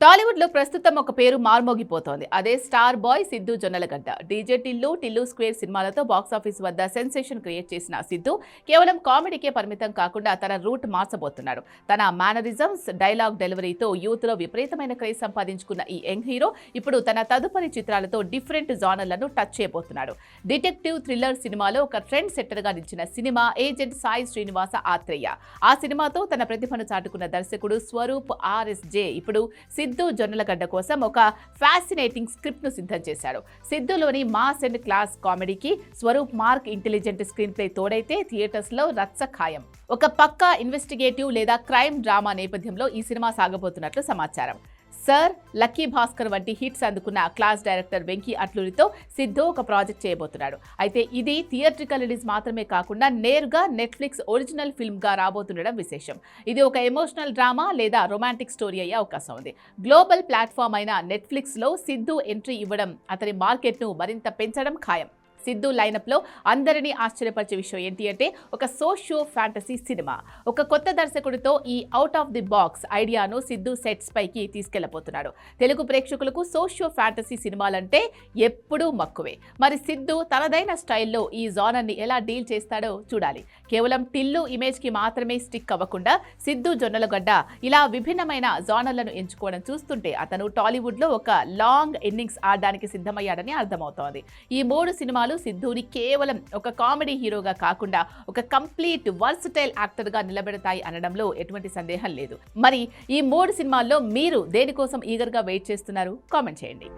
టాలీవుడ్ లో ప్రస్తుతం ఒక పేరు మార్మోగిపోతోంది. అదే star boy Siddhu Jonnalagadda. DJ Tillu square సినిమాలతో బాక్సాఫీస్ వద్ద సెన్సేషన్ క్రియేట్ చేసిన సిద్ధు కేవలం కామెడీకే పరిమితం కాకుండా తన రూట్ మార్చబోతున్నాడు. తన మేనరిజమ్స్, డైలాగ్ డెలివరీతో యూత్ లో విపరీతమైన క్రేజ్ సంపాదించుకున్న ఈ యంగ్ హీరో ఇప్పుడు తన తదుపరి చిత్రాలతో డిఫరెంట్ జానర్లను టచ్ చేయబోతున్నాడు. డిటెక్టివ్ థ్రిల్లర్ సినిమాలో ఒక ట్రెండ్ సెట్టర్ గా నిలిచిన సినిమా ఏజెంట్ సాయి శ్రీనివాస ఆత్రేయ. ఆ సినిమాతో తన ప్రతిభను చాటుకున్న దర్శకుడు స్వరూప్ RSJ ఇప్పుడు సిద్ధు జొన్నలగడ్డ కోసం ఒక ఫ్యాసినేటింగ్ స్క్రిప్ట్ ను సిద్ధం చేశాడు. సిద్ధులోని మాస్ అండ్ క్లాస్ కామెడీకి Swaroop mark intelligent screenplay తోడైతే థియేటర్స్ లో రచ్చ ఖాయం. ఒక పక్కా ఇన్వెస్టిగేటివ్ లేదా క్రైమ్ డ్రామా నేపథ్యంలో ఈ సినిమా సాగబోతున్నట్లు సమాచారం. సర్, లక్కీ భాస్కర్ వంటి హిట్స్ అందుకున్న క్లాస్ డైరెక్టర్ వెంకీ అట్లూరితో సిద్ధు ఒక ప్రాజెక్ట్ చేయబోతున్నాడు. అయితే ఇది థియేట్రికల్ రిలీజ్ మాత్రమే కాకుండా నేరుగా నెట్ఫ్లిక్స్ ఒరిజినల్ ఫిల్మ్ గా రాబోతుండడం విశేషం. ఇది ఒక ఎమోషనల్ డ్రామా లేదా రొమాంటిక్ స్టోరీ అయ్యే అవకాశం ఉంది. గ్లోబల్ ప్లాట్ఫామ్ అయిన నెట్ఫ్లిక్స్ లో సిద్ధు ఎంట్రీ ఇవ్వడం అతని మార్కెట్ ను మరింత పెంచడం ఖాయం. సిద్ధు లైనప్ లో అందరినీ ఆశ్చర్యపరిచే విషయం ఏంటి అంటే ఒక సోషియో ఫ్యాంటసీ సినిమా. ఒక కొత్త దర్శకుడితో ఈ అవుట్ ఆఫ్ ది బాక్స్ ఐడియాను సిద్ధు సెట్స్ పైకి తీసుకెళ్లబోతున్నాడు. తెలుగు ప్రేక్షకులకు సోషియో ఫ్యాంటసీ సినిమాలంటే ఎప్పుడూ మక్కువే. మరి సిద్ధు తనదైన స్టైల్లో ఈ జానర్ ని ఎలా డీల్ చేస్తాడో చూడాలి. కేవలం టిల్లు ఇమేజ్ కి మాత్రమే స్టిక్ అవ్వకుండా సిద్ధు జొన్నలగడ్డ ఇలా విభిన్నమైన జానర్లను ఎంచుకోవడం చూస్తుంటే అతను టాలీవుడ్ లో ఒక లాంగ్ ఇన్నింగ్స్ ఆడడానికి సిద్ధమయ్యాడని అర్థమవుతోంది. ఈ 3 సినిమాలు సిద్ధుని కేవలం ఒక కామెడీ హీరోగా కాకుండా ఒక కంప్లీట్ వర్సటైల్ యాక్టర్ గా నిలబెడతాయి అనడంలో ఎటువంటి సందేహం లేదు. మరి ఈ 3 సినిమాల్లో మీరు దేనికోసం ఈగర్ గా వెయిట్ చేస్తున్నారు? కామెంట్ చేయండి.